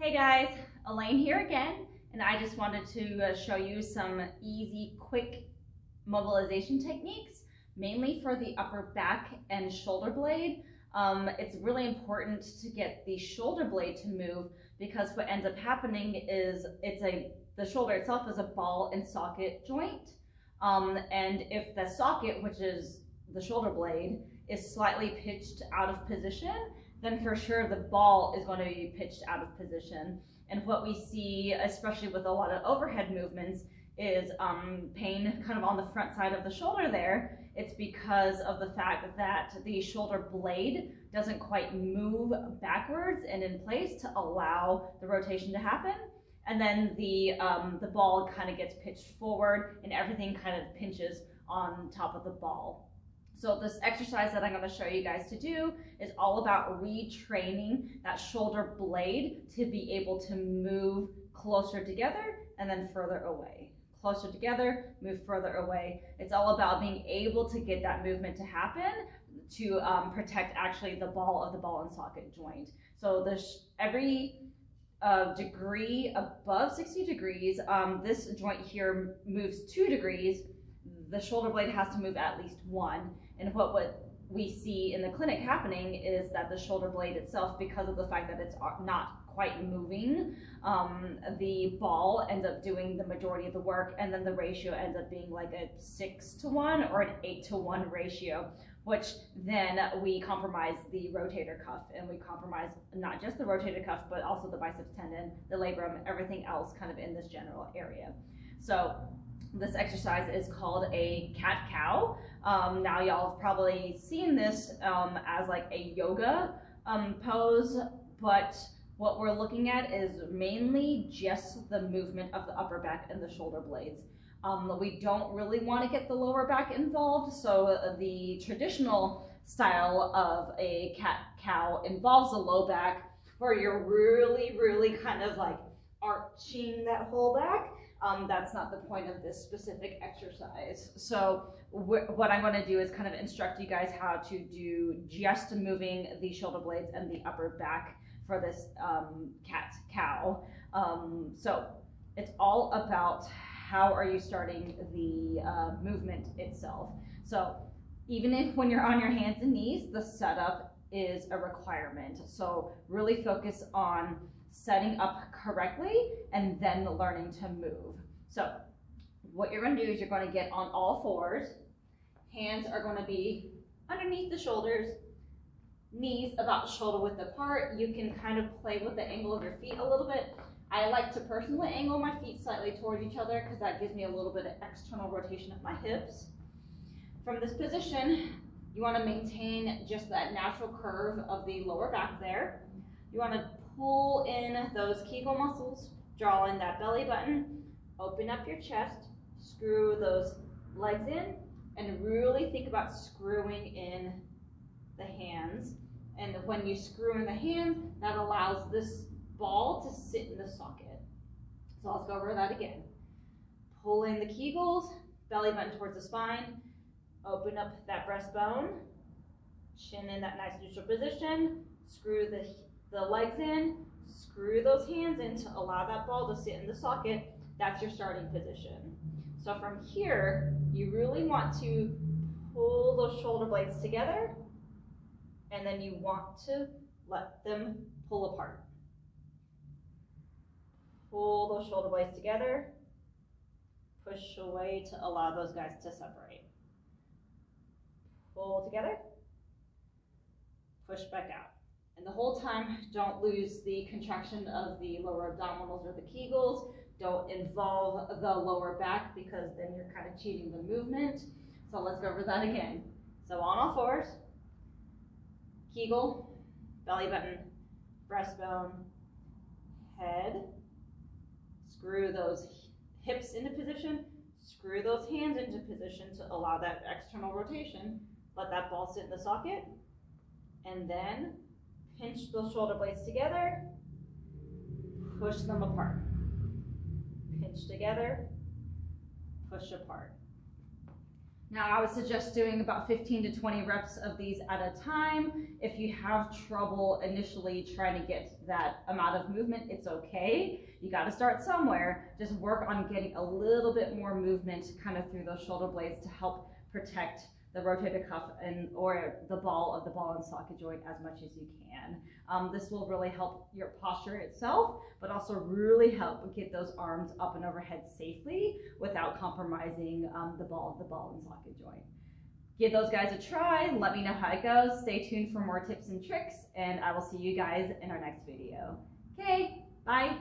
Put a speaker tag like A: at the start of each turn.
A: Hey guys, Elaine here again, and I just wanted to show you some easy, quick mobilization techniques, mainly for the upper back and shoulder blade. It's really important to get the shoulder blade to move because what ends up happening is the shoulder itself is a ball and socket joint. And if the socket, which is the shoulder blade, is slightly pitched out of position, then for sure the ball is going to be pitched out of position. And what we see, especially with a lot of overhead movements, is pain kind of on the front side of the shoulder there. It's because of the fact that the shoulder blade doesn't quite move backwards and in place to allow the rotation to happen. And then the ball kind of gets pitched forward and everything kind of pinches on top of the ball. So this exercise that I'm going to show you guys to do is all about retraining that shoulder blade to be able to move closer together and then further away. Closer together, move further away. It's all about being able to get that movement to happen to protect actually the ball and socket joint. So every degree above 60 degrees, this joint here moves 2 degrees. The shoulder blade has to move at least 1. And what we see in the clinic happening is that the shoulder blade itself, because of the fact that it's not quite moving, the ball ends up doing the majority of the work, and then the ratio ends up being like a 6-to-1 or an 8-to-1 ratio, which then we compromise the rotator cuff, and we compromise not just the rotator cuff, but also the biceps tendon, the labrum, everything else kind of in this general area. So this exercise is called a cat-cow. Now y'all have probably seen this as like a yoga pose, but what we're looking at is mainly just the movement of the upper back and the shoulder blades. We don't really want to get the lower back involved, so the traditional style of a cat-cow involves the low back, where you're really kind of like arching that whole back. That's not the point of this specific exercise. So what I'm going to do is kind of instruct you guys how to do just moving the shoulder blades and the upper back for this cat-cow. So it's all about how are you starting the movement itself. So even if when you're on your hands and knees, the setup is a requirement. So really focus on setting up correctly and then learning to move. So what you're going to do is you're going to get on all fours. Hands are going to be underneath the shoulders, knees about shoulder width apart. You can kind of play with the angle of your feet a little bit. I like to personally angle my feet slightly towards each other because that gives me a little bit of external rotation of my hips. From this position, you want to maintain just that natural curve of the lower back there. You want to pull in those Kegel muscles, draw in that belly button, open up your chest, screw those legs in, and really think about screwing in the hands. And when you screw in the hands, that allows this ball to sit in the socket. So let's go over that again. Pull in the Kegels, belly button towards the spine, open up that breastbone, chin in that nice neutral position, screw the legs in, screw those hands in to allow that ball to sit in the socket. That's your starting position. So from here, you really want to pull those shoulder blades together, and then you want to let them pull apart. Pull those shoulder blades together, push away to allow those guys to separate. Pull together, push back out. And the whole time, don't lose the contraction of the lower abdominals or the Kegels. Don't involve the lower back because then you're kind of cheating the movement. So let's go over that again. So on all fours, Kegel, belly button, breastbone, head. Screw those hips into position. Screw those hands into position to allow that external rotation. Let that ball sit in the socket. And then pinch those shoulder blades together, push them apart. Pinch together, push apart. Now, I would suggest doing about 15 to 20 reps of these at a time. If you have trouble initially trying to get that amount of movement, it's okay. You got to start somewhere. Just work on getting a little bit more movement kind of through those shoulder blades to help protect the rotator cuff or the ball of the ball and socket joint as much as you can. This will really help your posture itself, but also really help get those arms up and overhead safely without compromising the ball of the ball and socket joint. Give those guys a try. Let me know how it goes. Stay tuned for more tips and tricks, and I will see you guys in our next video. Okay, bye.